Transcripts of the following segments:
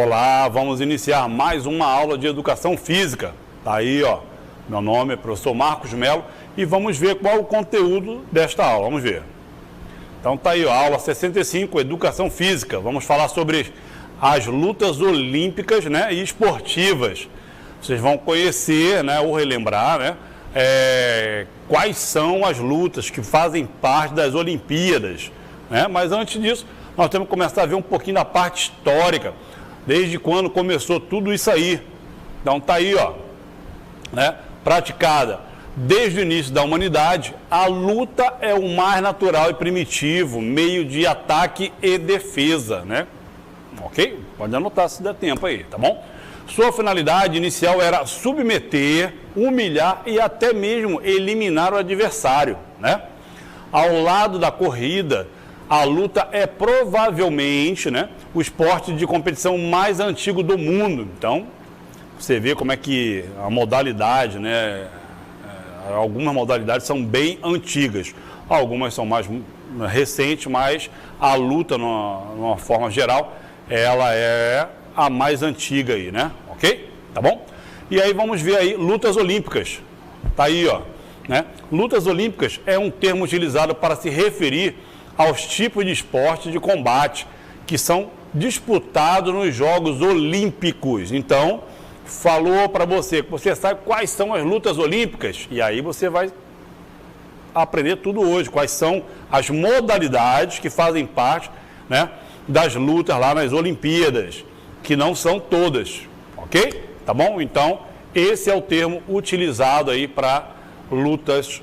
Olá, vamos iniciar mais uma aula de Educação Física. Tá aí, ó. Meu nome é professor Marcos Melo e vamos ver qual é o conteúdo desta aula. Vamos ver. Então tá aí, ó, aula 65, Educação Física. Vamos falar sobre as lutas olímpicas, né, e esportivas. Vocês vão conhecer, né, ou relembrar, né, quais são as lutas que fazem parte das Olimpíadas, né? Mas antes disso, nós temos que começar a ver um pouquinho da parte histórica, desde quando começou tudo isso aí. Então tá aí, ó, né, praticada desde o início da humanidade. A luta é o mais natural e primitivo meio de ataque e defesa, né? Ok? Pode anotar se der tempo aí, tá bom? Sua finalidade inicial era submeter, humilhar e até mesmo eliminar o adversário, né? Ao lado da corrida, a luta é provavelmente, né, o esporte de competição mais antigo do mundo. Então, você vê como é que a modalidade, né, algumas modalidades são bem antigas, algumas são mais recentes, mas a luta, numa forma geral, ela é a mais antiga aí, né? Ok? Tá bom? E aí vamos ver aí lutas olímpicas. Tá aí, ó, né? Lutas olímpicas é um termo utilizado para se referir aos tipos de esporte de combate que são disputados nos Jogos Olímpicos. Então, falou para você que você sabe quais são as lutas olímpicas, e aí você vai aprender tudo hoje, quais são as modalidades que fazem parte, né, das lutas lá nas Olimpíadas, que não são todas, ok? Tá bom? Então, esse é o termo utilizado aí para lutas,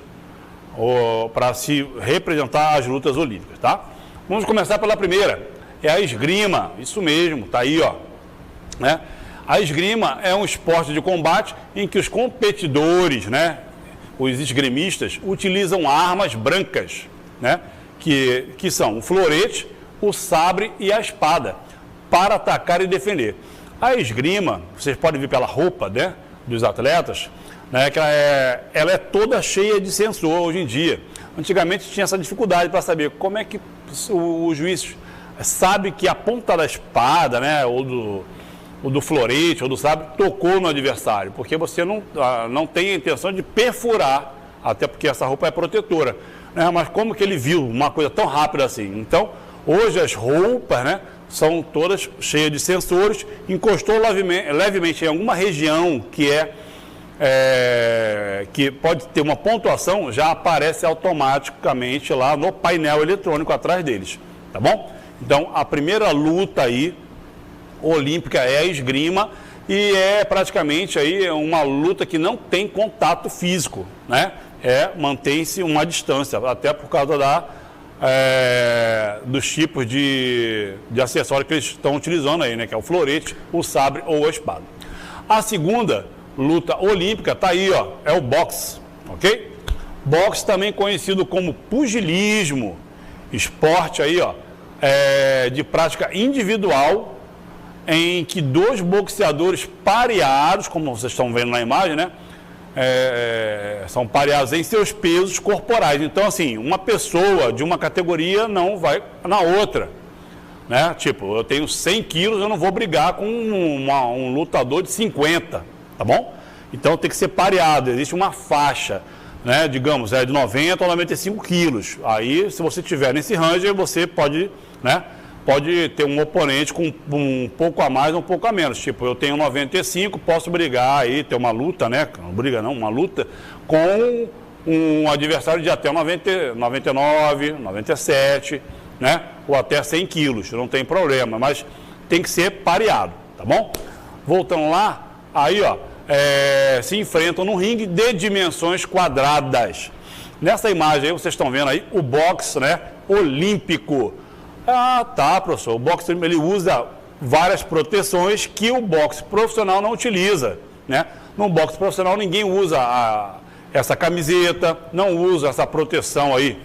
para se representar as lutas olímpicas, tá? Vamos começar pela primeira, é a esgrima, isso mesmo, tá aí, ó, né? A esgrima é um esporte de combate em que os competidores, né, os esgrimistas, utilizam armas brancas, né, que são o florete, o sabre e a espada, para atacar e defender. A esgrima, vocês podem ver pela roupa, né, dos atletas, né, que ela é toda cheia de sensor hoje em dia. Antigamente tinha essa dificuldade para saber como é que o juiz sabe que a ponta da espada, né, ou do florete, ou do sabre, tocou no adversário, porque você não tem a intenção de perfurar, até porque essa roupa é protetora, né? Mas como que ele viu uma coisa tão rápida assim? Então, hoje as roupas, né, são todas cheias de sensores, encostou levemente em alguma região que pode ter uma pontuação, já aparece automaticamente lá no painel eletrônico atrás deles, tá bom? Então, a primeira luta aí olímpica é a esgrima e é praticamente aí uma luta que não tem contato físico, né? Mantém-se uma distância, até por causa dos tipos de acessório que eles estão utilizando aí, né? Que é o florete, o sabre ou a espada. A segunda luta olímpica tá aí, ó, é o boxe, ok? Boxe também conhecido como pugilismo, esporte aí, ó, de prática individual, em que dois boxeadores pareados, como vocês estão vendo na imagem, né? São pareados em seus pesos corporais. Então, assim, uma pessoa de uma categoria não vai na outra, né? Tipo, eu tenho 100 quilos, eu não vou brigar com um lutador de 50, tá bom? Então, tem que ser pareado, existe uma faixa, né? Digamos, de 90 a 95 quilos. Aí, se você estiver nesse range, você pode, né? Pode ter um oponente com um pouco a mais ou um pouco a menos. Tipo, eu tenho 95, posso brigar aí, ter uma luta, né? Não briga não, uma luta com um adversário de até 90, 99, 97, né? Ou até 100 quilos, não tem problema, mas tem que ser pareado, tá bom? Voltando lá, aí, ó, se enfrentam num ringue de dimensões quadradas. Nessa imagem aí, vocês estão vendo aí o boxe, né? Olímpico. Ah, tá, professor. O boxe ele usa várias proteções que o boxe profissional não utiliza, né? No boxe profissional ninguém usa essa camiseta, não usa essa proteção aí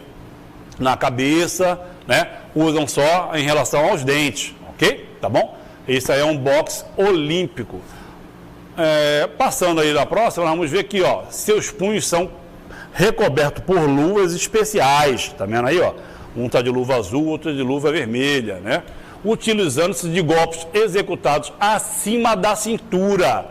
na cabeça, né? Usam só em relação aos dentes, ok? Tá bom? Esse aí é um boxe olímpico. Passando aí da próxima, vamos ver aqui, ó, seus punhos são recobertos por luvas especiais, tá vendo aí, ó? Um está de luva azul, outro de luva vermelha, né? utilizando-se de golpes executados acima da cintura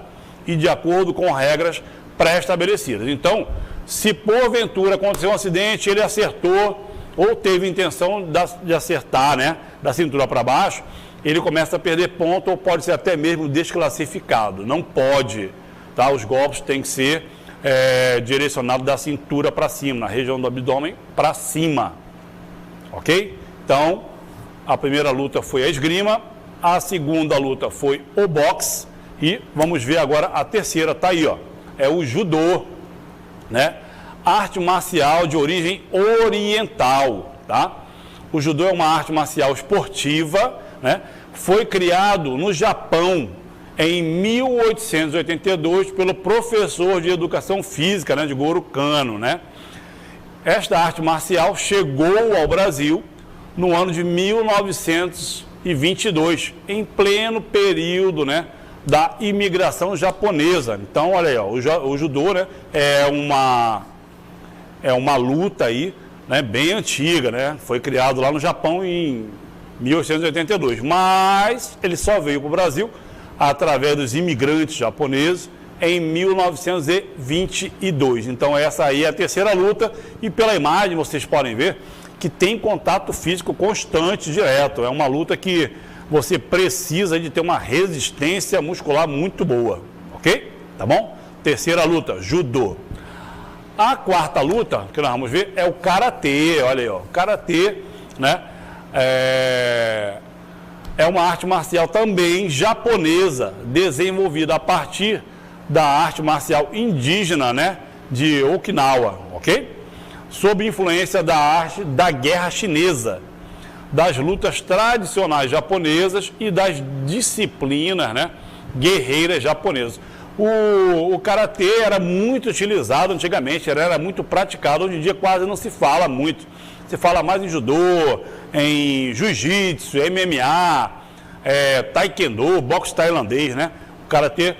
e de acordo com regras pré-estabelecidas. Então, se porventura aconteceu um acidente, ele acertou ou teve intenção de acertar, né, da cintura para baixo, ele começa a perder ponto ou pode ser até mesmo desclassificado. Não pode, tá? Os golpes têm que ser direcionados da cintura para cima, na região do abdômen para cima, ok? Então, a primeira luta foi a esgrima, a segunda luta foi o boxe e vamos ver agora a terceira, tá aí, ó, é o judô, né? Arte marcial de origem oriental, tá? O judô é uma arte marcial esportiva, né? Foi criado no Japão em 1882 pelo professor de educação física, né, de Goro Kano, né? Esta arte marcial chegou ao Brasil no ano de 1922, em pleno período, né, da imigração japonesa. Então, olha aí, ó, o judô, né, é uma luta aí, né, bem antiga, né? Foi criado lá no Japão em 1882, mas ele só veio para o Brasil através dos imigrantes japoneses em 1922. Então essa aí é a terceira luta e pela imagem vocês podem ver que tem contato físico constante, direto. É uma luta que você precisa de ter uma resistência muscular muito boa, ok? Tá bom? Terceira luta, judô. A quarta luta que nós vamos ver é o karatê. Olha aí, ó, karatê, né? É uma arte marcial também japonesa, desenvolvida a partir da arte marcial indígena, né, de Okinawa, ok? Sob influência da arte da guerra chinesa, das lutas tradicionais japonesas e das disciplinas, né, guerreiras japonesas. O karatê era muito utilizado antigamente, era muito praticado, hoje em dia quase não se fala muito. Se fala mais em judô, em jiu-jitsu, MMA, taekwondo, boxe tailandês, né? O karatê,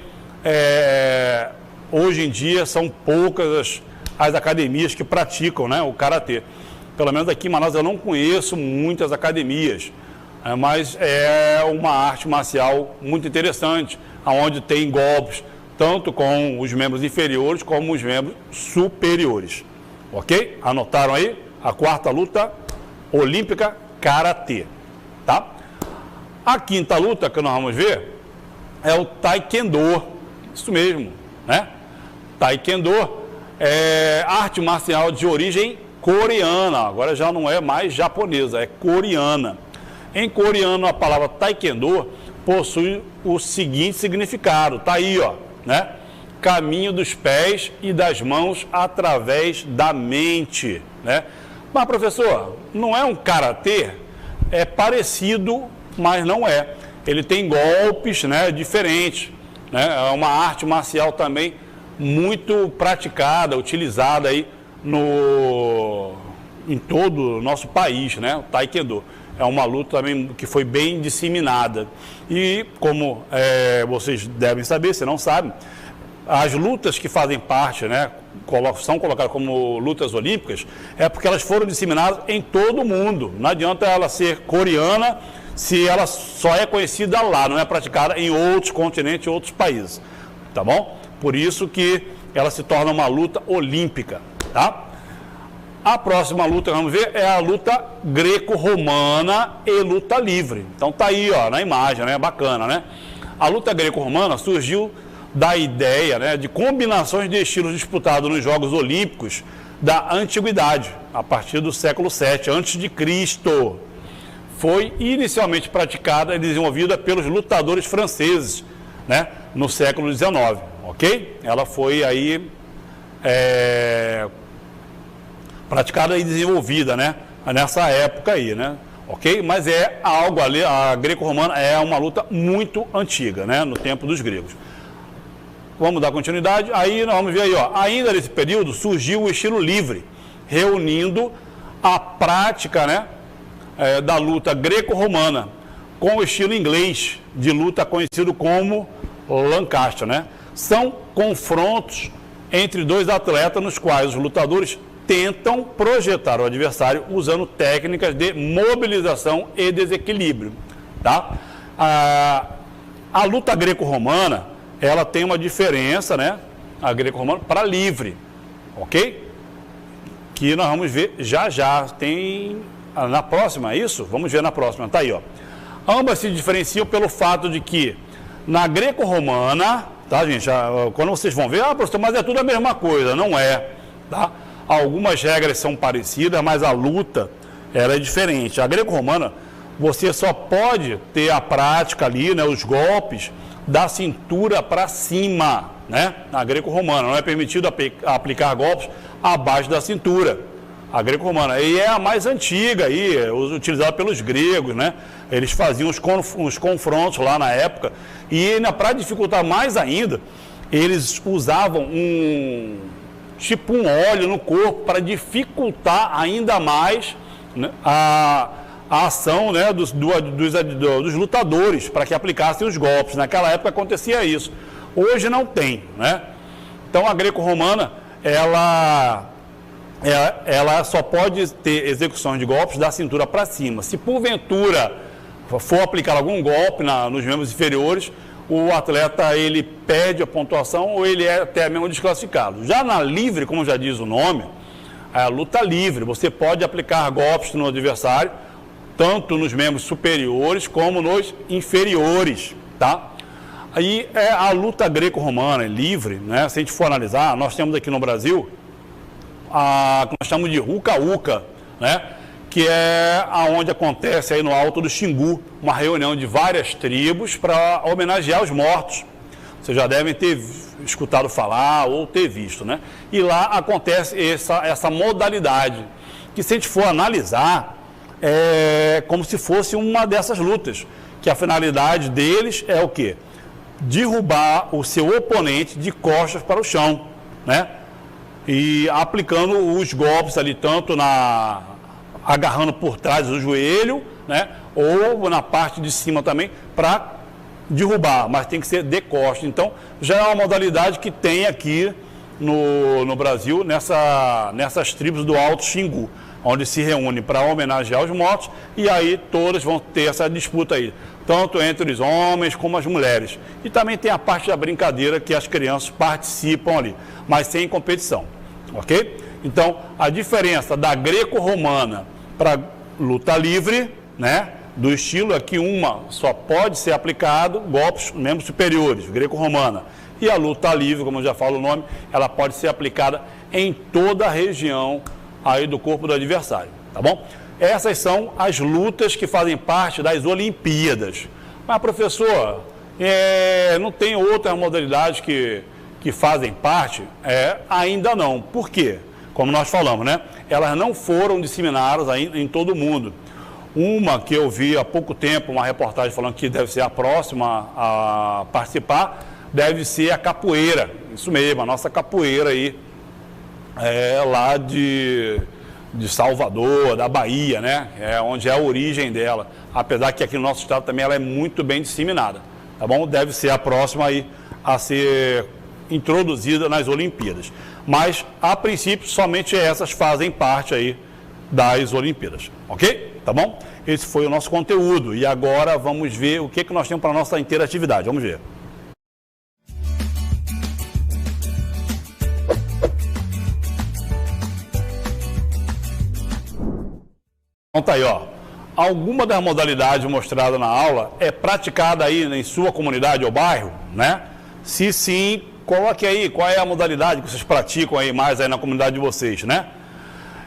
hoje em dia, são poucas as academias que praticam, né, o karatê. Pelo menos aqui em Manaus eu não conheço muitas academias, mas é uma arte marcial muito interessante, onde tem golpes, tanto com os membros inferiores como os membros superiores. Ok? Anotaram aí? A quarta luta olímpica, karatê, tá? A quinta luta que nós vamos ver é o taekwondo, isso mesmo, né? Taekwondo é arte marcial de origem coreana, agora já não é mais japonesa, é coreana. Em coreano a palavra taekwondo possui o seguinte significado, tá aí, ó, né? Caminho dos pés e das mãos através da mente, né? Mas, professor, não é um karatê? É parecido, mas não é. Ele tem golpes, né, diferentes, né? É uma arte marcial também muito praticada, utilizada aí em todo o nosso país, né? O taekwondo. É uma luta também que foi bem disseminada. E, como vocês devem saber, se não sabem, as lutas que fazem parte, né, são colocadas como lutas olímpicas, é porque elas foram disseminadas em todo o mundo. Não adianta ela ser coreana se ela só é conhecida lá, não é praticada em outros continentes, outros países, tá bom? Por isso que ela se torna uma luta olímpica, tá? A próxima luta que vamos ver é a luta greco-romana e luta livre. Então tá aí, ó, na imagem, né? Bacana, né? A luta greco-romana surgiu da ideia, né, de combinações de estilos disputados nos Jogos Olímpicos da Antiguidade, a partir do século VII a.C. Foi inicialmente praticada e desenvolvida pelos lutadores franceses, né, no século XIX, ok? Ela foi aí praticada e desenvolvida, né, nessa época aí, né, ok? Mas é algo ali, a greco-romana é uma luta muito antiga, né, no tempo dos gregos. Vamos dar continuidade, aí nós vamos ver aí, ó, ainda nesse período surgiu o estilo livre, reunindo a prática, né, da luta greco-romana com o estilo inglês de luta conhecido como Lancaster, né? São confrontos entre dois atletas nos quais os lutadores tentam projetar o adversário usando técnicas de mobilização e desequilíbrio. tá? A luta greco-romana, ela tem uma diferença, né? A greco-romana para livre, ok? Que nós vamos ver já. Tem na próxima, é isso? Vamos ver na próxima, tá aí, ó. Ambas se diferenciam pelo fato de que na greco-romana, tá, gente? Quando vocês vão ver, professor, mas é tudo a mesma coisa, não é, tá? Algumas regras são parecidas, mas a luta, ela é diferente. A greco-romana, você só pode ter a prática ali, né, os golpes da cintura para cima, né? Na greco-romana, não é permitido aplicar golpes abaixo da cintura. A greco-romana, e é a mais antiga aí, utilizada pelos gregos, né? Eles faziam os confrontos lá na época, e para dificultar mais ainda, eles usavam tipo um óleo no corpo para dificultar ainda mais, né, a ação, né, dos lutadores, para que aplicassem os golpes. Naquela época acontecia isso. Hoje não tem, né? Então a greco-romana, ela só pode ter execuções de golpes da cintura para cima. Se porventura for aplicar algum golpe nos membros inferiores, o atleta ele perde a pontuação ou ele é até mesmo desclassificado. Já na livre, como já diz o nome, a luta livre, você pode aplicar golpes no adversário, tanto nos membros superiores como nos inferiores, tá? Aí a luta greco-romana livre, né? Se a gente for analisar, nós temos aqui no Brasil que nós chamamos de Uca-Uca, né? Que é aonde acontece aí no Alto do Xingu, uma reunião de várias tribos para homenagear os mortos. Vocês já devem ter escutado falar ou ter visto, né? E lá acontece essa modalidade, que se a gente for analisar, é como se fosse uma dessas lutas, que a finalidade deles é o quê? Derrubar o seu oponente de costas para o chão, né? E aplicando os golpes ali, tanto agarrando por trás do joelho, né? Ou na parte de cima também, para derrubar, mas tem que ser de costas. Então, já é uma modalidade que tem aqui no Brasil, nessas tribos do Alto Xingu, onde se reúnem para homenagear os mortos, e aí todas vão ter essa disputa aí, tanto entre os homens como as mulheres. E também tem a parte da brincadeira que as crianças participam ali, mas sem competição, ok? Então, a diferença da greco-romana para luta livre, né, do estilo é que uma só pode ser aplicado golpes membros superiores, greco-romana, e a luta livre, como eu já falo o nome, ela pode ser aplicada em toda a região aí do corpo do adversário, tá bom? Essas são as lutas que fazem parte das Olimpíadas. Mas, professor, não tem outras modalidades que fazem parte? Ainda não. Por quê? Como nós falamos, né? Elas não foram disseminadas ainda em todo o mundo. Uma que eu vi há pouco tempo, uma reportagem falando que deve ser a próxima a participar, deve ser a capoeira. Isso mesmo, a nossa capoeira aí, lá de Salvador, da Bahia, né? Onde é a origem dela. Apesar que aqui no nosso estado também ela é muito bem disseminada, tá bom? Deve ser a próxima aí a ser introduzida nas Olimpíadas. Mas, a princípio, somente essas fazem parte aí das Olimpíadas, ok? Tá bom? Esse foi o nosso conteúdo. E agora vamos ver o que nós temos para a nossa interatividade. Vamos ver. Então tá aí, ó. Alguma das modalidades mostradas na aula é praticada aí em sua comunidade ou bairro, né? Se sim, coloque aí qual é a modalidade que vocês praticam aí mais aí na comunidade de vocês, né?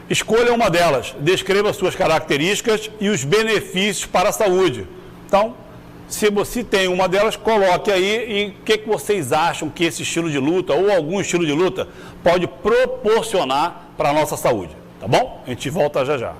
Escolha uma delas, descreva suas características e os benefícios para a saúde. Então, se você tem uma delas, coloque aí e o que vocês acham que esse estilo de luta ou algum estilo de luta pode proporcionar para a nossa saúde, tá bom? A gente volta já já.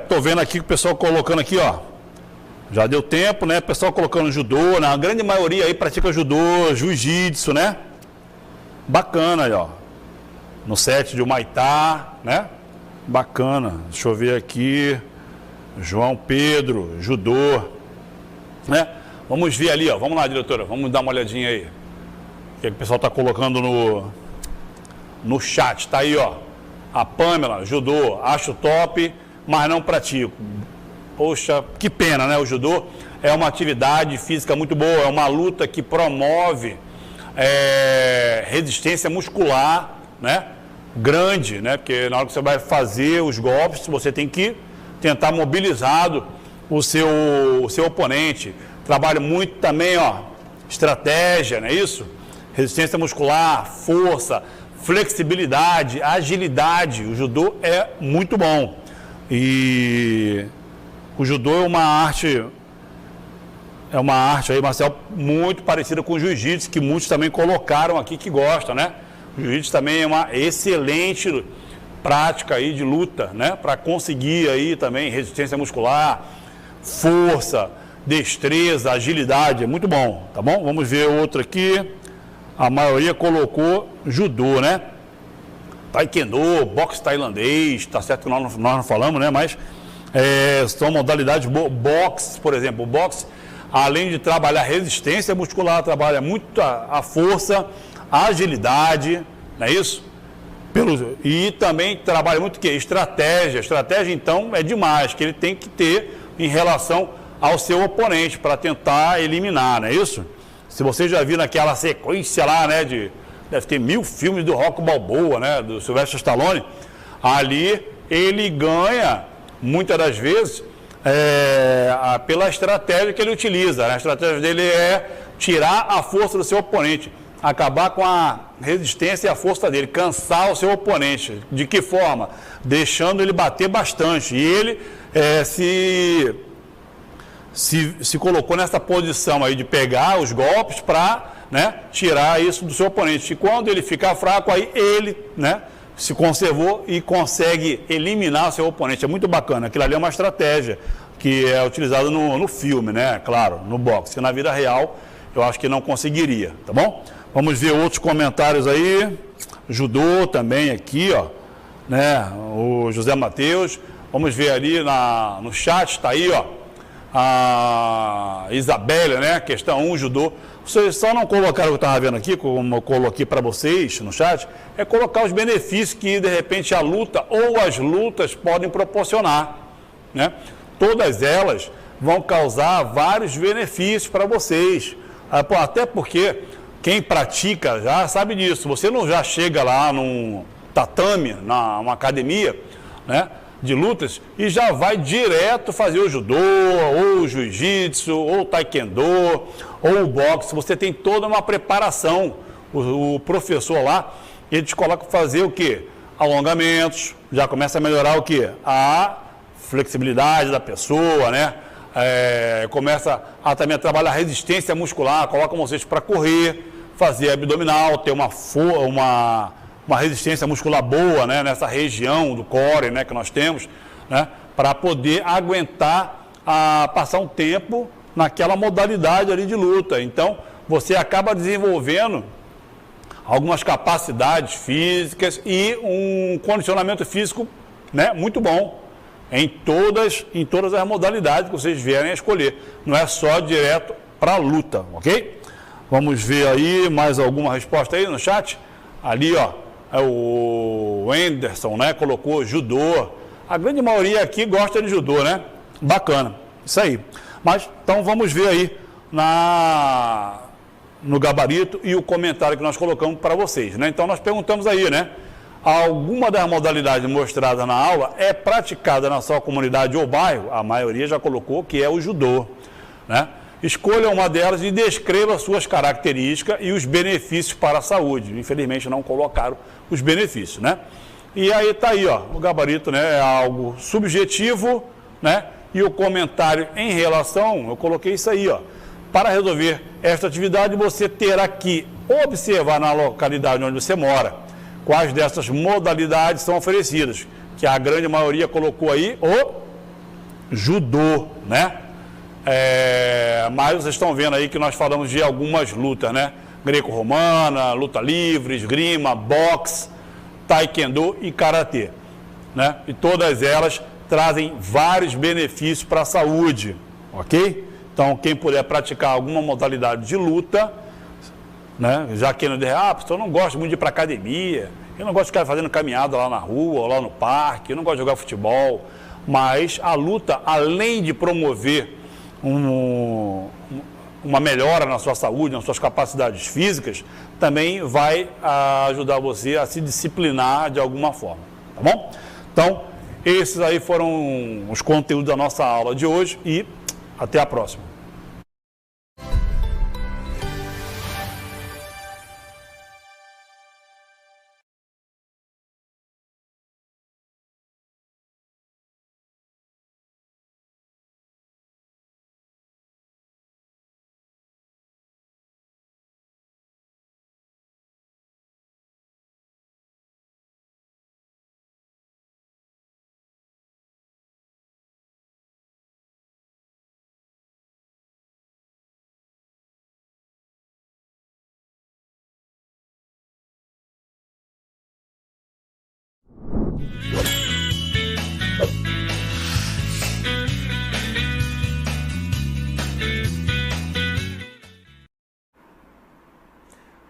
Tô vendo aqui o pessoal colocando aqui, ó. Já deu tempo, né? O pessoal colocando judô, né? A grande maioria aí pratica judô, jiu-jitsu, né? Bacana aí, ó. No set de Humaitá, né? Bacana. Deixa eu ver aqui. João Pedro, judô, né? Vamos ver ali, ó. Vamos lá, diretora. Vamos dar uma olhadinha aí. O que o pessoal tá colocando no chat. Tá aí, ó. A Pamela, judô, acho top, mas não pratico. Poxa, que pena, né? O judô é uma atividade física muito boa, é uma luta que promove resistência muscular, né? Grande, né? Porque na hora que você vai fazer os golpes, você tem que tentar mobilizar o seu oponente. Trabalha muito também, ó, estratégia, não é isso? Resistência muscular, força, flexibilidade, agilidade. O judô é muito bom. E o judô é uma arte aí, Marcel, muito parecida com o jiu-jitsu, que muitos também colocaram aqui que gostam, né? O jiu-jitsu também é uma excelente prática aí de luta, né? Para conseguir aí também resistência muscular, força, destreza, agilidade, é muito bom, tá bom? Vamos ver outro aqui. A maioria colocou judô, né? Taekwondo, boxe tailandês, tá certo que nós não falamos, né? Mas são modalidades boxe, por exemplo. O boxe, além de trabalhar resistência muscular, trabalha muito a força, a agilidade, não é isso? E também trabalha muito o quê? Estratégia. Estratégia, então, é demais, que ele tem que ter em relação ao seu oponente para tentar eliminar, não é isso? Se você já viu naquela sequência lá, né, deve ter 1000 filmes do Rocky Balboa, né, do Sylvester Stallone, ali ele ganha, muitas das vezes, pela estratégia que ele utiliza. A estratégia dele é tirar a força do seu oponente, acabar com a resistência e a força dele, cansar o seu oponente. De que forma? Deixando ele bater bastante. E ele se colocou nessa posição aí de pegar os golpes para, né, tirar isso do seu oponente. E quando ele ficar fraco, aí ele, né, se conservou e consegue eliminar o seu oponente. É muito bacana. Aquilo ali é uma estratégia que é utilizada no filme, né? Claro, no boxe. Que na vida real eu acho que não conseguiria, tá bom? Vamos ver outros comentários aí. Judô também aqui, ó, né? O José Matheus. Vamos ver ali no chat, tá aí, ó. A Isabela, né? Questão 1, judô. Vocês só não colocaram o que eu estava vendo aqui, como eu coloquei para vocês no chat, é colocar os benefícios que, de repente, a luta ou as lutas podem proporcionar, né? Todas elas vão causar vários benefícios para vocês. Até porque quem pratica já sabe disso. Você não já chega lá num tatame, numa academia, né, de lutas, e já vai direto fazer o judô, ou o jiu-jitsu, ou o taekwondo, ou o boxe. Você tem toda uma preparação. O professor lá, ele te coloca para fazer o quê? Alongamentos, já começa a melhorar o quê? A flexibilidade da pessoa, né? Começa também a trabalhar a resistência muscular, coloca vocês para correr, fazer abdominal, ter uma resistência muscular boa, né, nessa região do core, né, que nós temos, né, para poder aguentar passar um tempo naquela modalidade ali de luta. Então, você acaba desenvolvendo algumas capacidades físicas e um condicionamento físico, né, muito bom em todas as modalidades que vocês vierem a escolher. Não é só direto para a luta, ok? Vamos ver aí mais alguma resposta aí no chat. Ali, ó. O Anderson, né, colocou judô. A grande maioria aqui gosta de judô, né? Bacana, isso aí. Mas, então, vamos ver aí no gabarito e o comentário que nós colocamos para vocês, né? Então, nós perguntamos aí, né? Alguma das modalidades mostradas na aula é praticada na sua comunidade ou bairro? A maioria já colocou que é o judô, né? Escolha uma delas e descreva suas características e os benefícios para a saúde. Infelizmente não colocaram os benefícios, né? E aí tá aí, ó, o gabarito, né, é algo subjetivo, né? E o comentário em relação, eu coloquei isso aí, ó. Para resolver esta atividade, você terá que observar na localidade onde você mora quais dessas modalidades são oferecidas. que a grande maioria colocou aí o judô, né? Mas vocês estão vendo aí que nós falamos de algumas lutas, né? Greco-romana, luta livre, esgrima, boxe, taekwondo e karatê, né? E todas elas trazem vários benefícios para a saúde, ok? Então, quem puder praticar alguma modalidade de luta, né? Já que não eu não gosto muito de ir para academia, eu não gosto de ficar fazendo caminhada lá na rua ou lá no parque, eu não gosto de jogar futebol, mas a luta, além de promover uma melhora na sua saúde, nas suas capacidades físicas, também vai ajudar você a se disciplinar de alguma forma, tá bom? Então, esses aí foram os conteúdos da nossa aula de hoje e até a próxima.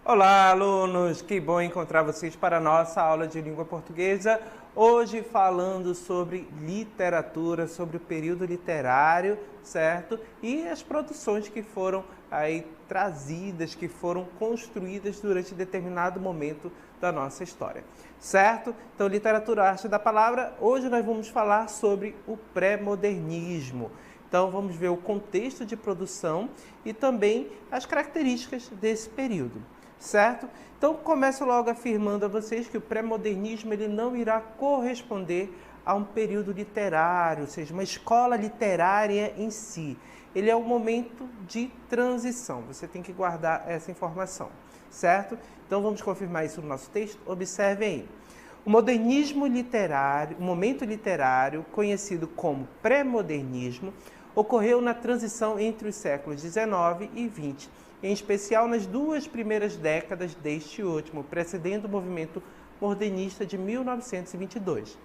Olá, alunos! Que bom encontrar vocês para a nossa aula de língua portuguesa. Hoje falando sobre literatura, sobre o período literário, certo? E as produções que foram aí trazidas, que foram construídas durante determinado momento da nossa história, certo? Então, literatura, arte da palavra. Hoje nós vamos falar sobre o pré-modernismo. Então, vamos ver o contexto de produção e também as características desse período. Certo? Então, começo logo afirmando a vocês que o pré-modernismo ele não irá corresponder a um período literário, ou seja, uma escola literária em si. Ele é um momento de transição. Você tem que guardar essa informação, certo? Então, vamos confirmar isso no nosso texto. Observem aí. O modernismo literário, o momento literário, conhecido como pré-modernismo, ocorreu na transição entre os séculos XIX e XX, em especial nas duas primeiras décadas deste último, precedendo o movimento modernista de 1922.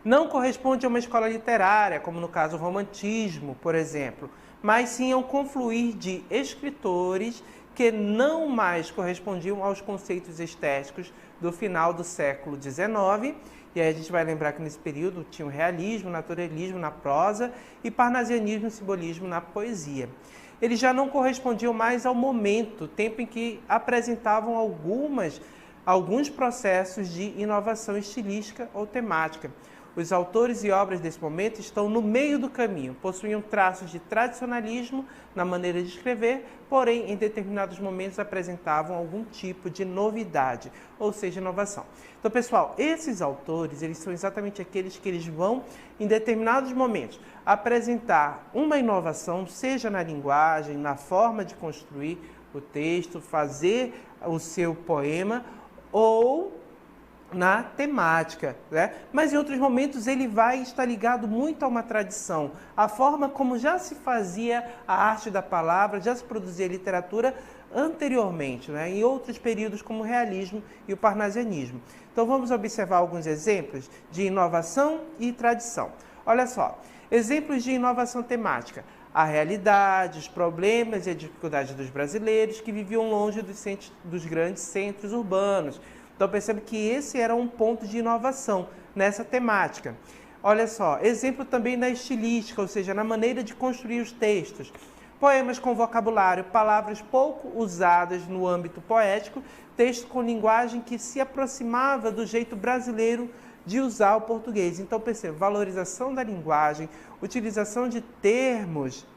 Não corresponde a uma escola literária, como no caso o romantismo, por exemplo, mas sim ao confluir de escritores que não mais correspondiam aos conceitos estéticos do final do século XIX. E aí a gente vai lembrar que nesse período tinha o realismo, o naturalismo na prosa e parnasianismo e simbolismo na poesia. Eles já não correspondiam mais ao momento, tempo em que apresentavam alguns processos de inovação estilística ou temática. Os autores e obras desse momento estão no meio do caminho, possuíam traços de tradicionalismo na maneira de escrever, porém, em determinados momentos apresentavam algum tipo de novidade, ou seja, inovação. Então, pessoal, esses autores, eles são exatamente aqueles que eles vão, em determinados momentos, apresentar uma inovação, seja na linguagem, na forma de construir o texto, fazer o seu poema, ou na temática, né? Mas em outros momentos ele vai estar ligado muito a uma tradição, a forma como já se fazia a arte da palavra, já se produzia literatura anteriormente, né? Em outros períodos como o realismo e o parnasianismo. Então vamos observar alguns exemplos de inovação e tradição. Olha só, exemplos de inovação temática. A realidade, os problemas e as dificuldades dos brasileiros que viviam longe dos grandes centros urbanos. Então, percebe que esse era um ponto de inovação nessa temática. Olha só, exemplo também na estilística, ou seja, na maneira de construir os textos. Poemas com vocabulário, palavras pouco usadas no âmbito poético, texto com linguagem que se aproximava do jeito brasileiro de usar o português. Então, percebe, valorização da linguagem, utilização de termos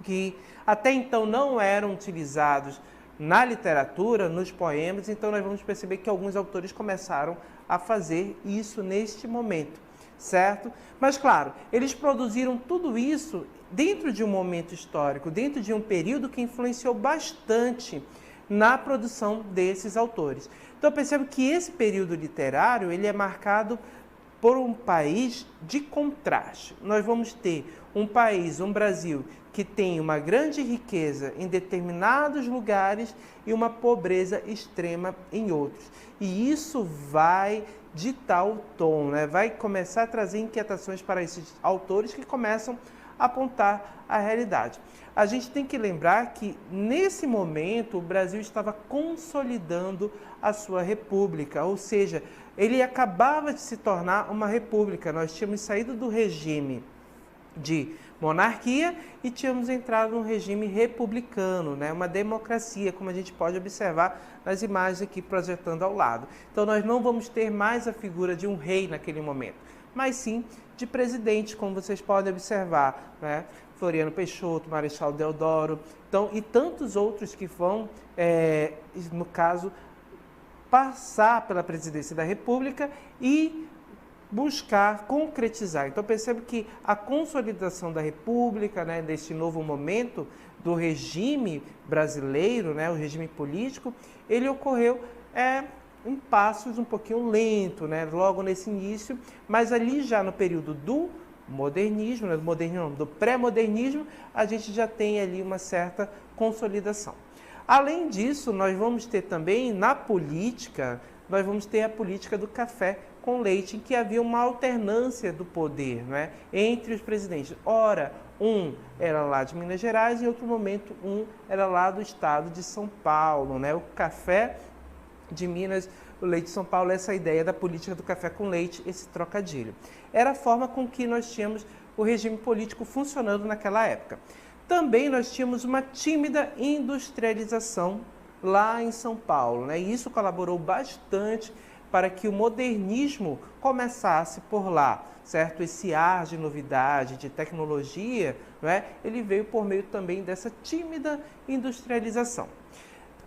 que até então não eram utilizados na literatura, nos poemas. Então nós vamos perceber que alguns autores começaram a fazer isso neste momento, certo? Mas claro, eles produziram tudo isso dentro de um momento histórico, dentro de um período que influenciou bastante na produção desses autores. Então percebo que esse período literário ele é marcado por um país de contraste. Nós vamos ter um país, um Brasil, que tem uma grande riqueza em determinados lugares e uma pobreza extrema em outros. E isso vai ditar o tom, né? Vai começar a trazer inquietações para esses autores que começam a apontar a realidade. A gente tem que lembrar que, nesse momento, o Brasil estava consolidando a sua república, ou seja, ele acabava de se tornar uma república. Nós tínhamos saído do regime de monarquia e tínhamos entrado num regime republicano, né? Uma democracia, como a gente pode observar nas imagens aqui projetando ao lado. Então, nós não vamos ter mais a figura de um rei naquele momento, mas sim de presidente, como vocês podem observar, né? Floriano Peixoto, Marechal Deodoro, então, e tantos outros que vão, no caso, passar pela presidência da República e buscar concretizar. Então, percebo que a consolidação da República, né, deste novo momento do regime brasileiro, né, o regime político, ele ocorreu em passos um pouquinho lento, né, logo nesse início, mas ali já no período do modernismo, né, do pré-modernismo, a gente já tem ali uma certa consolidação. Além disso, nós vamos ter também na política, nós vamos ter a política do café com leite, em que havia uma alternância do poder, né, entre os presidentes. Ora, um era lá de Minas Gerais e em outro momento um era lá do estado de São Paulo, né, o café de Minas, o leite de São Paulo, essa ideia da política do café com leite, esse trocadilho. Era a forma com que nós tínhamos o regime político funcionando naquela época. Também nós tínhamos uma tímida industrialização lá em São Paulo, né? E isso colaborou bastante para que o modernismo começasse por lá, certo? Esse ar de novidade, de tecnologia, não é? Ele veio por meio também dessa tímida industrialização.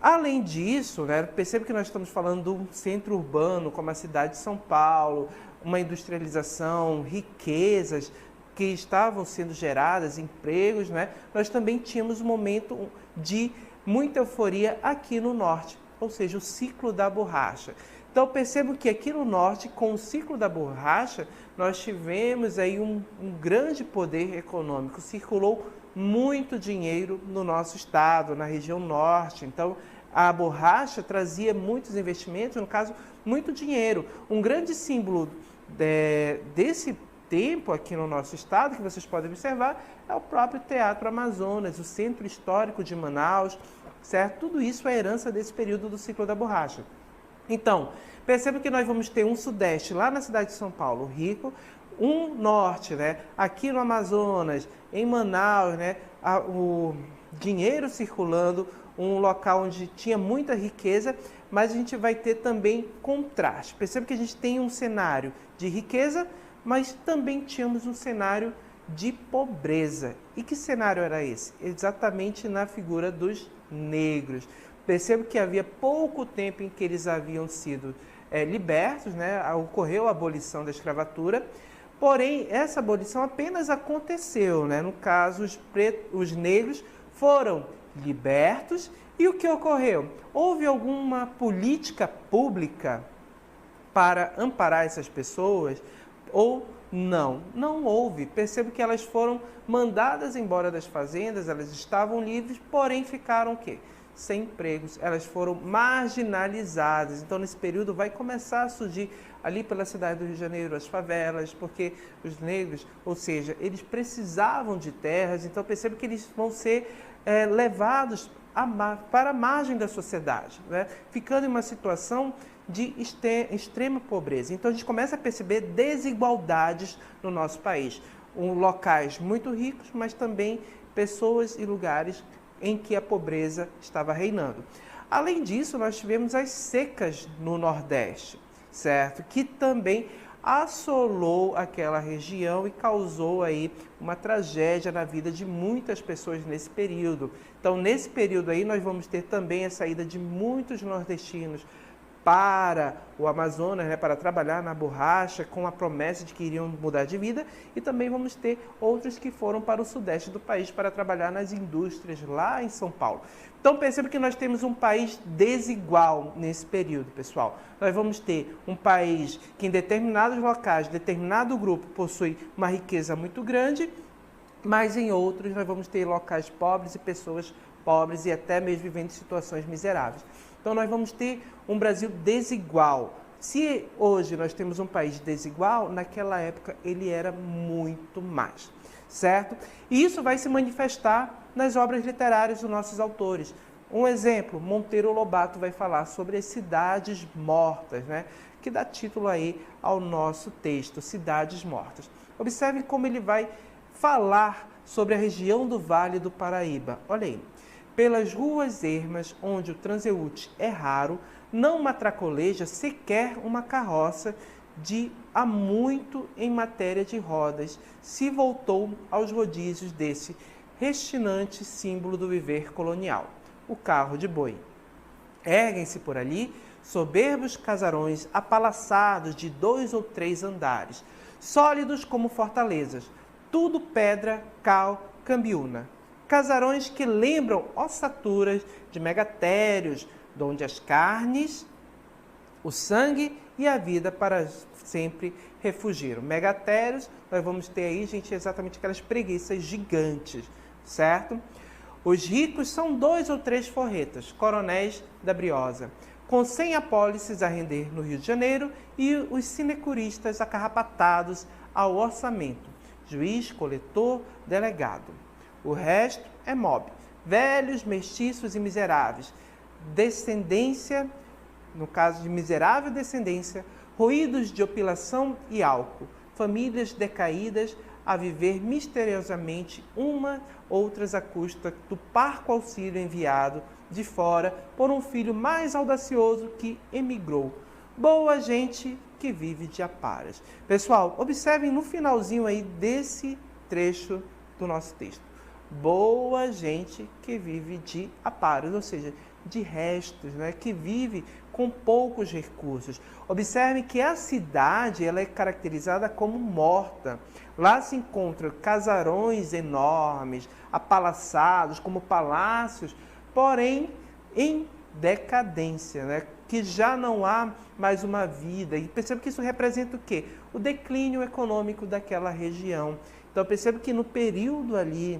Além disso, né, percebe que nós estamos falando de um centro urbano, como a cidade de São Paulo, uma industrialização, riquezas que estavam sendo geradas, empregos, né? Nós também tínhamos um momento de muita euforia aqui no norte, ou seja, o ciclo da borracha. Então, percebo que aqui no norte, com o ciclo da borracha, nós tivemos aí um grande poder econômico, circulou muito dinheiro no nosso estado, na região norte. Então, a borracha trazia muitos investimentos, no caso, muito dinheiro. Um grande símbolo desse tempo aqui no nosso estado, que vocês podem observar, é o próprio Teatro Amazonas, o Centro Histórico de Manaus, certo? Tudo isso é herança desse período do ciclo da borracha. Então, perceba que nós vamos ter um sudeste lá na cidade de São Paulo, rico, um norte, né, aqui no Amazonas, em Manaus, né, o dinheiro circulando, um local onde tinha muita riqueza, mas a gente vai ter também contraste. Perceba que a gente tem um cenário de riqueza, mas também tínhamos um cenário de pobreza. E que cenário era esse? Exatamente na figura dos negros. Percebo que havia pouco tempo em que eles haviam sido libertos, né? Ocorreu a abolição da escravatura, porém essa abolição apenas aconteceu, né? No caso, os negros foram libertos e o que ocorreu? Houve alguma política pública para amparar essas pessoas ou não? Não houve. Percebo que elas foram mandadas embora das fazendas, elas estavam livres, porém ficaram o quê? Sem empregos, elas foram marginalizadas. Então, nesse período, vai começar a surgir ali pela cidade do Rio de Janeiro as favelas, porque os negros, ou seja, eles precisavam de terras, então percebe que eles vão ser levados para a margem da sociedade, né? Ficando em uma situação de extrema pobreza. Então, a gente começa a perceber desigualdades no nosso país. Locais muito ricos, mas também pessoas e lugares em que a pobreza estava reinando. Além disso, nós tivemos as secas no Nordeste, certo? Que também assolou aquela região e causou aí uma tragédia na vida de muitas pessoas nesse período. Então, nesse período aí, nós vamos ter também a saída de muitos nordestinos para o Amazonas, né, para trabalhar na borracha, com a promessa de que iriam mudar de vida, e também vamos ter outros que foram para o sudeste do país para trabalhar nas indústrias lá em São Paulo. Então perceba que nós temos um país desigual nesse período, pessoal. Nós vamos ter um país que em determinados locais, determinado grupo possui uma riqueza muito grande, mas em outros nós vamos ter locais pobres e pessoas pobres e até mesmo vivendo em situações miseráveis. Então nós vamos ter um Brasil desigual. Se hoje nós temos um país desigual, naquela época ele era muito mais, certo? E isso vai se manifestar nas obras literárias dos nossos autores. Um exemplo, Monteiro Lobato vai falar sobre as cidades mortas, né? Que dá título aí ao nosso texto, Cidades Mortas. Observe como ele vai falar sobre a região do Vale do Paraíba. Olha aí. Pelas ruas ermas, onde o transeúnte é raro, não matracoleja sequer uma carroça de há muito em matéria de rodas, se voltou aos rodízios desse restinante símbolo do viver colonial, o carro de boi. Erguem-se por ali soberbos casarões apalaçados de 2 ou 3 andares, sólidos como fortalezas, tudo pedra, cal, cambiuna. Casarões que lembram ossaturas de megatérios, donde as carnes, o sangue e a vida para sempre refugiram. Megatérios, nós vamos ter aí, gente, exatamente aquelas preguiças gigantes, certo? Os ricos são 2 ou 3 forretas, coronéis da briosa, com 100 apólices a render no Rio de Janeiro e os sinecuristas acarrapatados ao orçamento, juiz, coletor, delegado. O resto é mob, velhos, mestiços e miseráveis, descendência, no caso de miserável descendência, ruídos de opilação e álcool, famílias decaídas a viver misteriosamente outras à custa do parco auxílio enviado de fora por um filho mais audacioso que emigrou. Boa gente que vive de aparas. Pessoal, observem no finalzinho aí desse trecho do nosso texto. Boa gente que vive de aparos, ou seja, de restos, né? Que vive com poucos recursos. Observe que a cidade ela é caracterizada como morta. Lá se encontram casarões enormes, apalaçados, como palácios, porém em decadência, né? Que já não há mais uma vida. E perceba que isso representa o quê? O declínio econômico daquela região. Então perceba que no período ali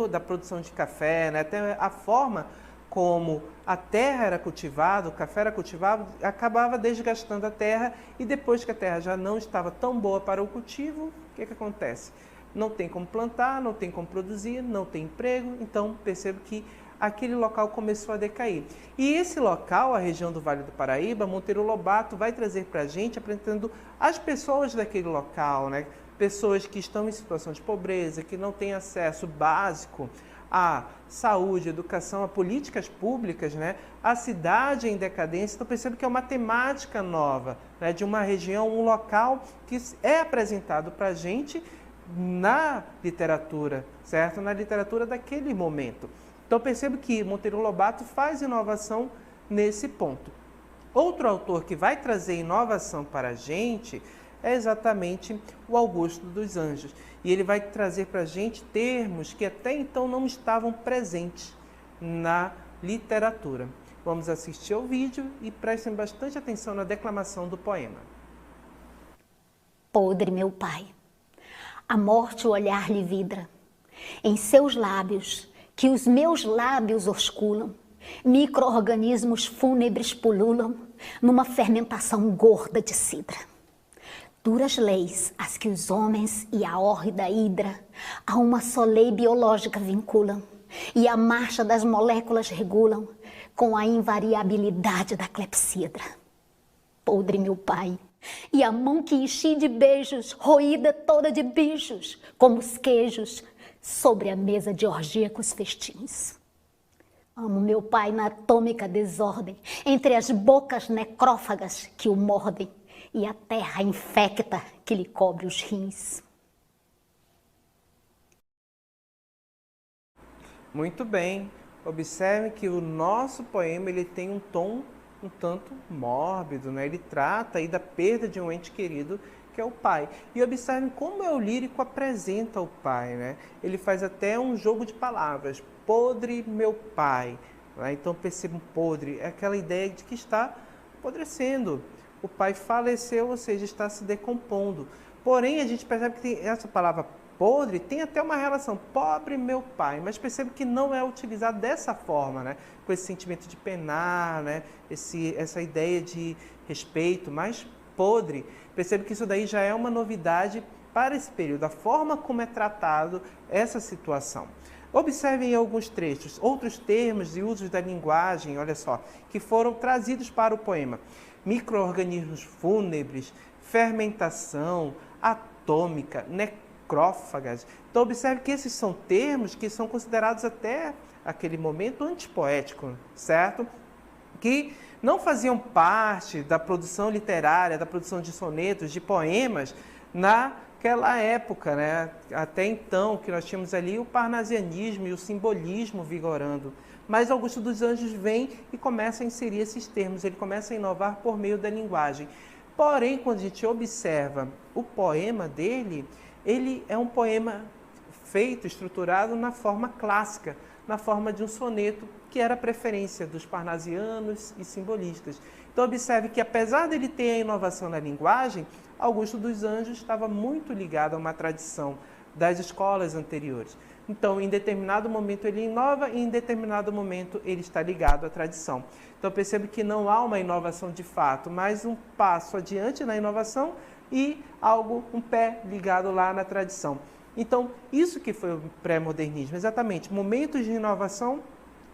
da produção de café, né, até a forma como a terra era cultivada, o café era cultivado, acabava desgastando a terra e depois que a terra já não estava tão boa para o cultivo, o que acontece? Não tem como plantar, não tem como produzir, não tem emprego, então percebo que aquele local começou a decair. E esse local, a região do Vale do Paraíba, Monteiro Lobato vai trazer para a gente, apresentando as pessoas daquele local, né? Pessoas que estão em situação de pobreza, que não têm acesso básico à saúde, educação, a políticas públicas, né? A cidade em decadência. Então, percebo que é uma temática nova, né? De uma região, um local que é apresentado para a gente na literatura, certo? Na literatura daquele momento. Então, percebo que Monteiro Lobato faz inovação nesse ponto. Outro autor que vai trazer inovação para a gente é exatamente o Augusto dos Anjos. E ele vai trazer para a gente termos que até então não estavam presentes na literatura. Vamos assistir ao vídeo e prestem bastante atenção na declamação do poema. Podre meu pai, a morte o olhar lhe vidra, em seus lábios, que os meus lábios osculam, micro-organismos fúnebres pululam numa fermentação gorda de cidra. Duras leis, as que os homens e a hórrida hidra a uma só lei biológica vinculam, e a marcha das moléculas regulam com a invariabilidade da clepsidra. Podre meu pai, e a mão que enchi de beijos, roída toda de bichos, como os queijos, sobre a mesa de orgíacos festins. Amo meu pai na atômica desordem, entre as bocas necrófagas que o mordem, e a terra infecta que lhe cobre os rins. Muito bem. Observe que o nosso poema ele tem um tom um tanto mórbido, né? Ele trata aí da perda de um ente querido, que é o pai. E observem como o lírico apresenta o pai, né? Ele faz até um jogo de palavras. Podre meu pai. Né? Então percebam, podre é aquela ideia de que está apodrecendo. O pai faleceu, ou seja, está se decompondo. Porém, a gente percebe que tem essa palavra podre tem até uma relação, pobre meu pai, mas percebe que não é utilizado dessa forma, né? Com esse sentimento de penar, né? Essa ideia de respeito, mas podre. Percebe que isso daí já é uma novidade para esse período, a forma como é tratado essa situação. Observem alguns trechos, outros termos e usos da linguagem, olha só, que foram trazidos para o poema. Micro-organismos fúnebres, fermentação, atômica, necrófagas. Então, observe que esses são termos que são considerados até aquele momento antipoético, certo? Que não faziam parte da produção literária, da produção de sonetos, de poemas, naquela época, né? Até então, que nós tínhamos ali o parnasianismo e o simbolismo vigorando. Mas Augusto dos Anjos vem e começa a inserir esses termos, ele começa a inovar por meio da linguagem. Porém, quando a gente observa o poema dele, ele é um poema feito, estruturado na forma clássica, na forma de um soneto, que era a preferência dos parnasianos e simbolistas. Então, observe que, apesar dele ter a inovação na linguagem, Augusto dos Anjos estava muito ligado a uma tradição das escolas anteriores. Então, em determinado momento ele inova e em determinado momento ele está ligado à tradição. Então, percebe que não há uma inovação de fato, mas um passo adiante na inovação e um pé ligado lá na tradição. Então, isso que foi o pré-modernismo, exatamente, momentos de inovação,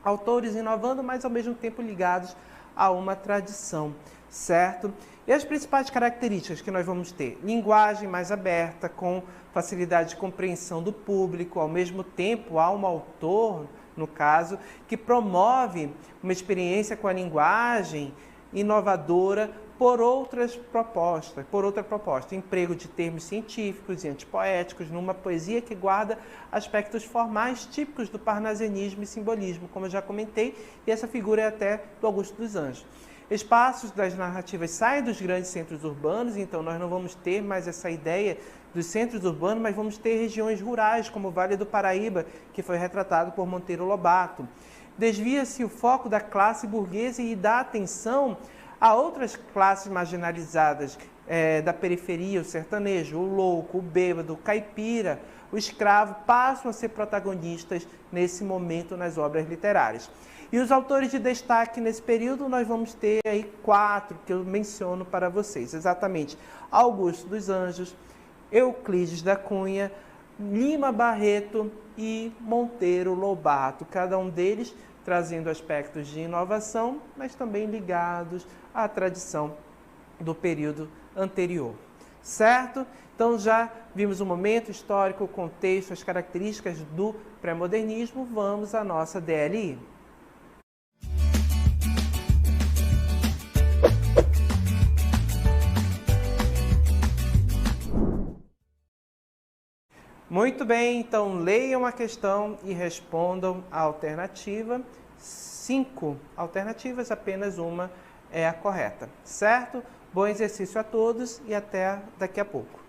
autores inovando, mas ao mesmo tempo ligados a uma tradição, certo? E as principais características que nós vamos ter? Linguagem mais aberta, com facilidade de compreensão do público, ao mesmo tempo há um autor, no caso, que promove uma experiência com a linguagem inovadora por outra proposta, emprego de termos científicos e antipoéticos, numa poesia que guarda aspectos formais típicos do parnasianismo e simbolismo, como eu já comentei, e essa figura é até do Augusto dos Anjos. Espaços das narrativas saem dos grandes centros urbanos, então nós não vamos ter mais essa ideia dos centros urbanos, mas vamos ter regiões rurais, como o Vale do Paraíba, que foi retratado por Monteiro Lobato. Desvia-se o foco da classe burguesa e dá atenção a outras classes marginalizadas da periferia, o sertanejo, o louco, o bêbado, o caipira, o escravo, passam a ser protagonistas nesse momento nas obras literárias. E os autores de destaque nesse período, nós vamos ter aí 4 que eu menciono para vocês. Exatamente, Augusto dos Anjos, Euclides da Cunha, Lima Barreto e Monteiro Lobato. Cada um deles trazendo aspectos de inovação, mas também ligados à tradição do período anterior. Certo? Então já vimos o momento histórico, o contexto, as características do pré-modernismo. Vamos à nossa DLI. Muito bem, então leiam a questão e respondam a alternativa. 5 alternativas, apenas uma é a correta, certo? Bom exercício a todos e até daqui a pouco.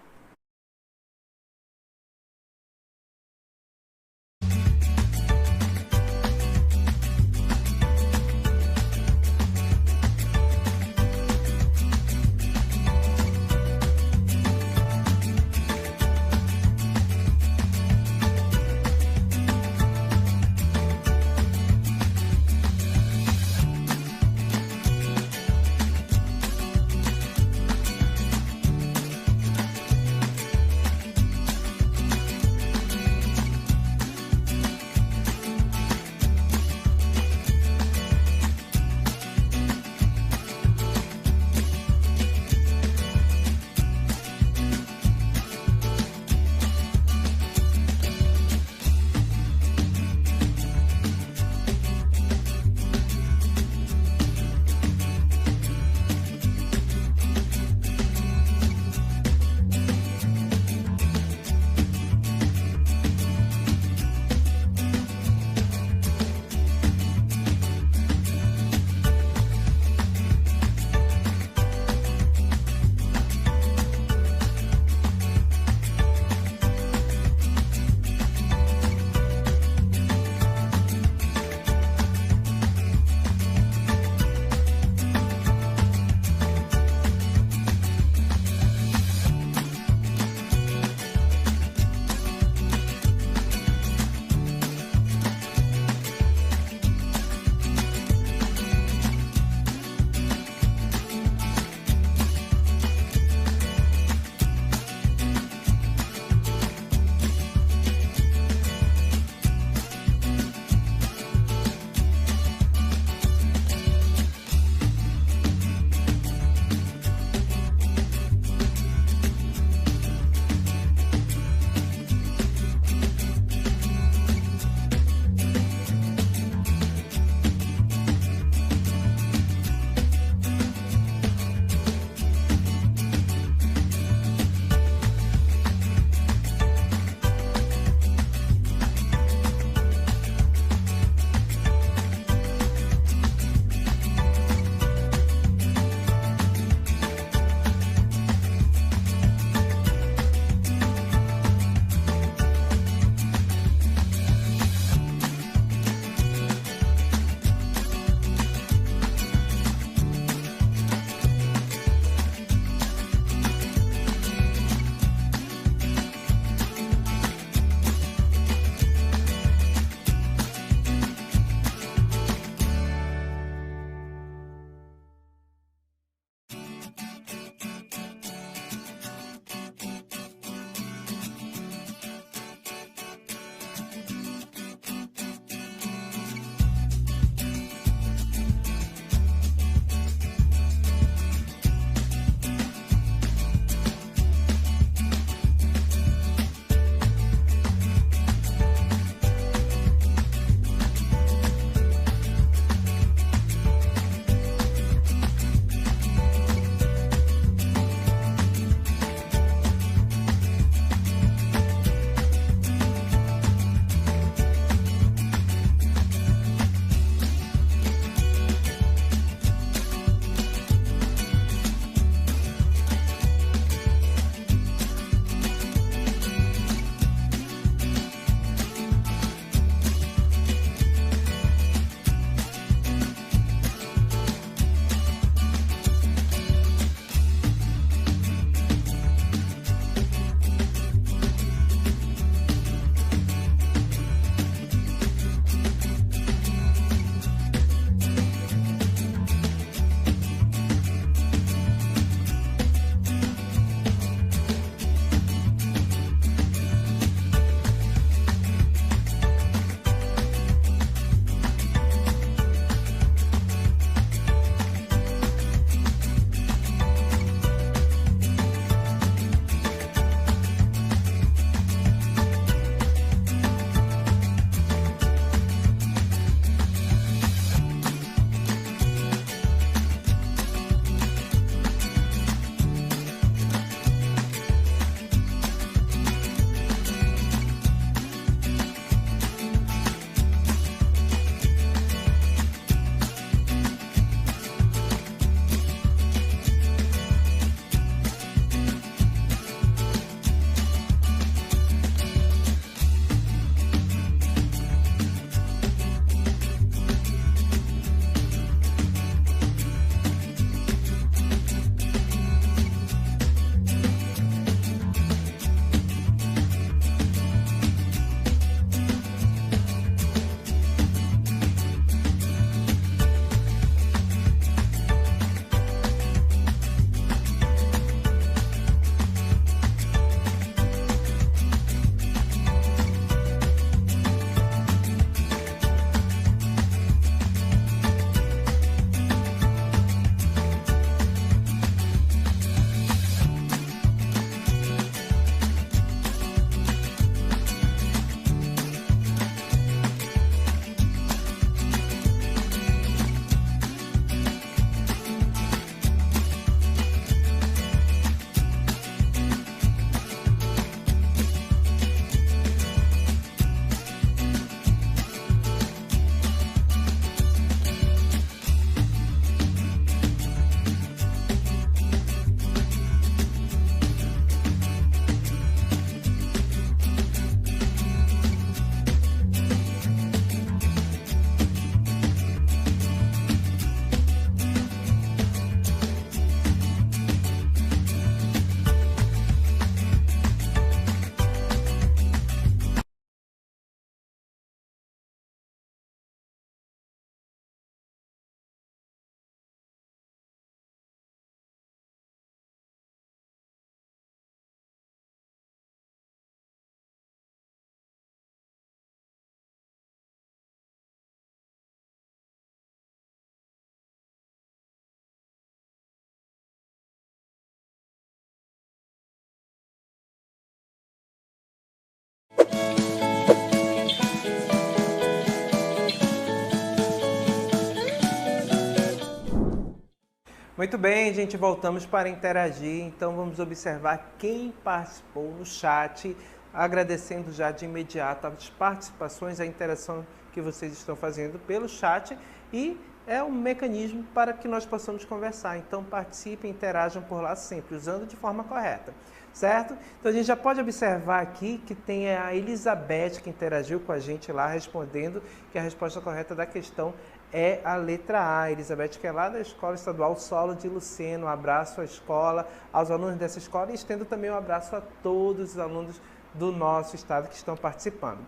Muito bem, gente, voltamos para interagir. Então vamos observar quem participou no chat, agradecendo já de imediato as participações, a interação que vocês estão fazendo pelo chat, e é um mecanismo para que nós possamos conversar. Então participem, interajam por lá sempre, usando de forma correta, certo? Então a gente já pode observar aqui que tem a Elizabeth que interagiu com a gente lá, respondendo que a resposta correta da questão é a letra A. Elizabeth, que é lá da Escola Estadual Solo de Luceno. Um abraço à escola, aos alunos dessa escola, e estendo também um abraço a todos os alunos do nosso estado que estão participando.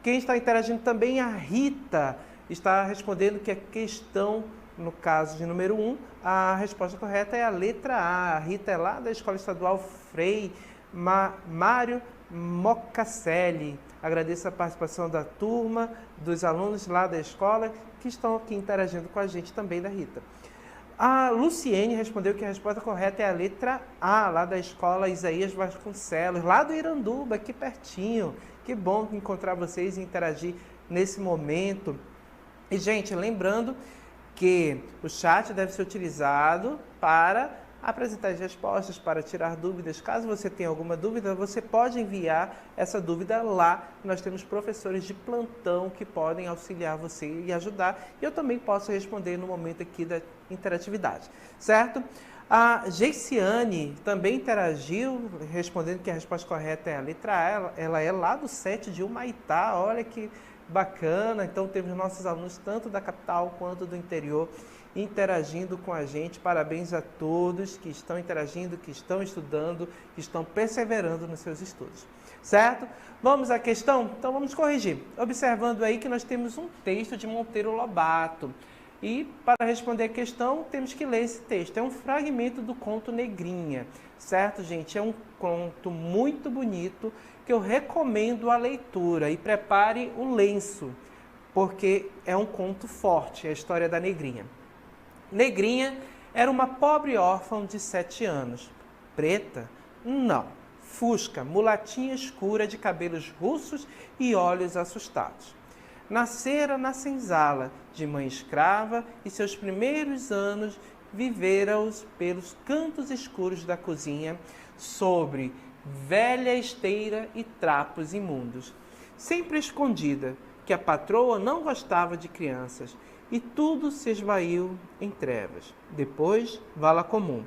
Quem está interagindo também é a Rita, está respondendo que a questão, no caso de número 1, a resposta correta é a letra A. A Rita é lá da Escola Estadual Frei Mário Mocasselli. Agradeço a participação da turma, dos alunos lá da escola, que estão aqui interagindo com a gente também, da Rita. A Luciene respondeu que a resposta correta é a letra A, lá da Escola Isaías Vasconcelos, lá do Iranduba, aqui pertinho. Que bom encontrar vocês e interagir nesse momento. E, gente, lembrando que o chat deve ser utilizado para apresentar as respostas, para tirar dúvidas. Caso você tenha alguma dúvida, você pode enviar essa dúvida lá. Nós temos professores de plantão que podem auxiliar você e ajudar. E eu também posso responder no momento aqui da interatividade, certo? A Geiciane também interagiu, respondendo que a resposta correta é a letra A. Ela é lá do 7 de Humaitá. Olha que bacana. Então temos nossos alunos tanto da capital quanto do interior interagindo com a gente. Parabéns a todos que estão interagindo, que estão estudando, que estão perseverando nos seus estudos, certo? Vamos à questão? Então vamos corrigir. Observando aí que nós temos um texto de Monteiro Lobato. E para responder a questão, temos que ler esse texto. É um fragmento do conto Negrinha, certo, gente? É um conto muito bonito que eu recomendo a leitura. E prepare o lenço, porque é um conto forte, a história da Negrinha. Negrinha era uma pobre órfã de 7 anos. Preta? Não. Fusca, mulatinha escura de cabelos russos e olhos assustados. Nascera na senzala de mãe escrava e seus primeiros anos vivera-os pelos cantos escuros da cozinha, sobre velha esteira e trapos imundos. Sempre escondida, que a patroa não gostava de crianças, e tudo se esvaiu em trevas. Depois, vala comum.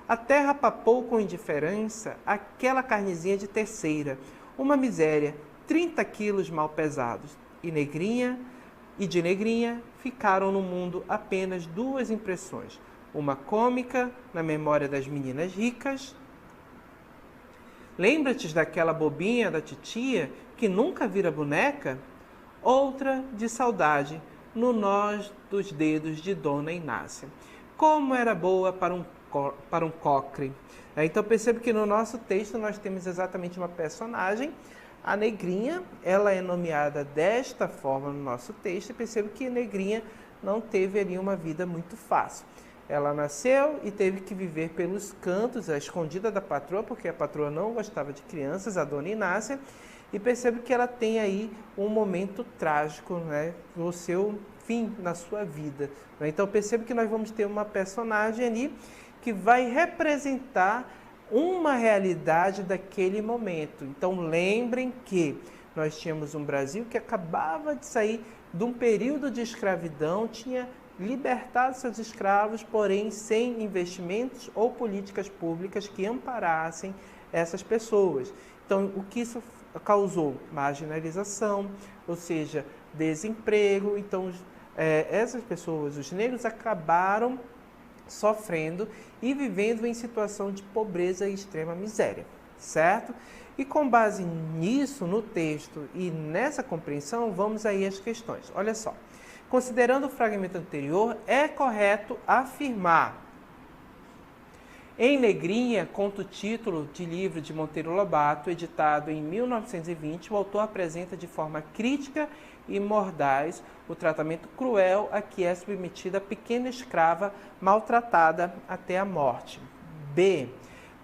A terra papou com indiferença aquela carnezinha de terceira, uma miséria, 30 quilos mal pesados. E de Negrinha ficaram no mundo apenas 2 impressões. Uma cômica, na memória das meninas ricas. Lembra-te daquela bobinha da titia que nunca vira boneca? Outra de saudade, no nós dos dedos de Dona Inácia. Como era boa para um cocre. Então percebe que no nosso texto nós temos exatamente uma personagem, a Negrinha. Ela é nomeada desta forma no nosso texto, e percebe que a Negrinha não teve ali uma vida muito fácil. Ela nasceu e teve que viver pelos cantos, a escondida da patroa, porque a patroa não gostava de crianças, a Dona Inácia. E percebe que ela tem aí um momento trágico, né, no seu fim, na sua vida. Então percebe que nós vamos ter uma personagem ali que vai representar uma realidade daquele momento. Então lembrem que nós tínhamos um Brasil que acabava de sair de um período de escravidão, tinha libertado seus escravos, porém sem investimentos ou políticas públicas que amparassem essas pessoas. Então o que isso causou? Marginalização, ou seja, desemprego. Então essas pessoas, os negros, acabaram sofrendo e vivendo em situação de pobreza e extrema miséria, certo? E com base nisso, no texto e nessa compreensão, vamos aí às questões. Olha só, considerando o fragmento anterior, é correto afirmar: em Negrinha, conta o título de livro de Monteiro Lobato, editado em 1920, o autor apresenta de forma crítica e mordaz o tratamento cruel a que é submetida a pequena escrava maltratada até a morte. B.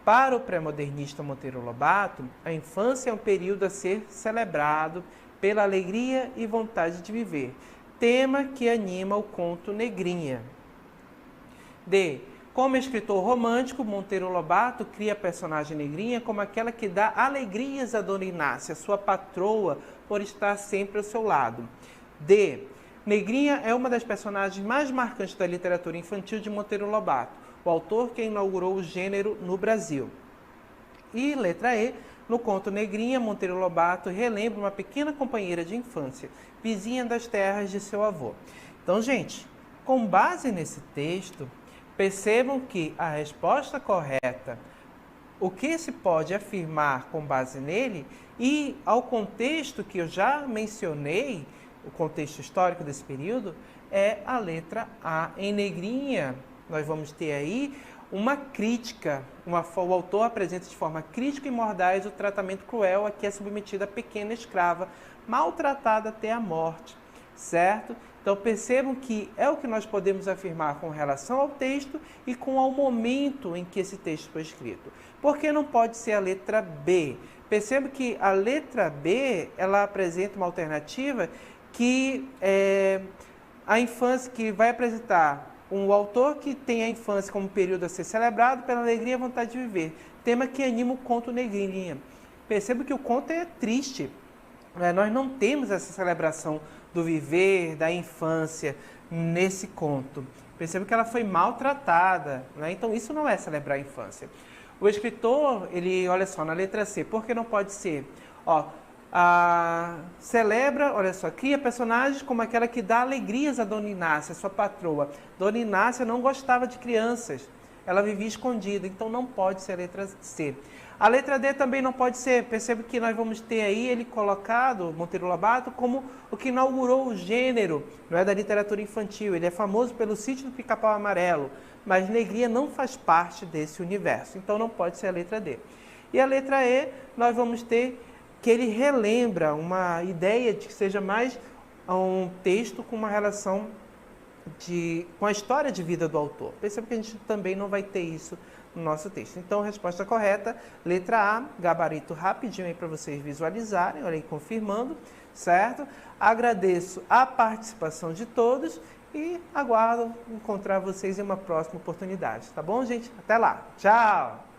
Para o pré-modernista Monteiro Lobato, a infância é um período a ser celebrado pela alegria e vontade de viver, tema que anima o conto Negrinha. D. Como escritor romântico, Monteiro Lobato cria a personagem Negrinha como aquela que dá alegrias a Dona Inácia, sua patroa, por estar sempre ao seu lado. D. Negrinha é uma das personagens mais marcantes da literatura infantil de Monteiro Lobato, o autor que inaugurou o gênero no Brasil. E letra E. No conto Negrinha, Monteiro Lobato relembra uma pequena companheira de infância, vizinha das terras de seu avô. Então, gente, com base nesse texto, percebam que a resposta correta, o que se pode afirmar com base nele e ao contexto que eu já mencionei, o contexto histórico desse período, é a letra A. Em Negrinha, nós vamos ter aí uma crítica, o autor apresenta de forma crítica e mordaz o tratamento cruel a que é submetida a pequena escrava, maltratada até a morte, certo? Então percebam que é o que nós podemos afirmar com relação ao texto e com ao momento em que esse texto foi escrito. Por que não pode ser a letra B? Perceba que a letra B, ela apresenta uma alternativa que a infância, que vai apresentar um autor que tem a infância como período a ser celebrado pela alegria e vontade de viver. Tema que anima o conto Negrinha. Perceba que o conto é triste. Nós não temos essa celebração do viver, da infância, nesse conto. Perceba que ela foi maltratada, né? Então isso não é celebrar a infância. O escritor, ele, olha só, na letra C, por que não pode ser? Celebra, olha só, cria personagens como aquela que dá alegrias a Dona Inácia, sua patroa. Dona Inácia não gostava de crianças, ela vivia escondida, então não pode ser a letra C. A letra D também não pode ser, perceba que nós vamos ter aí ele colocado, Monteiro Lobato, como o que inaugurou o gênero, não é, da literatura infantil. Ele é famoso pelo Sítio do Pica-Pau Amarelo, mas Negrinha não faz parte desse universo, então não pode ser a letra D. E a letra E, nós vamos ter que ele relembra uma ideia de que seja mais um texto com uma relação com a história de vida do autor. Perceba que a gente também não vai ter isso no nosso texto. Então, a resposta correta, letra A, gabarito rapidinho aí para vocês visualizarem, olha aí, confirmando, certo? Agradeço a participação de todos e aguardo encontrar vocês em uma próxima oportunidade, tá bom, gente? Até lá, tchau!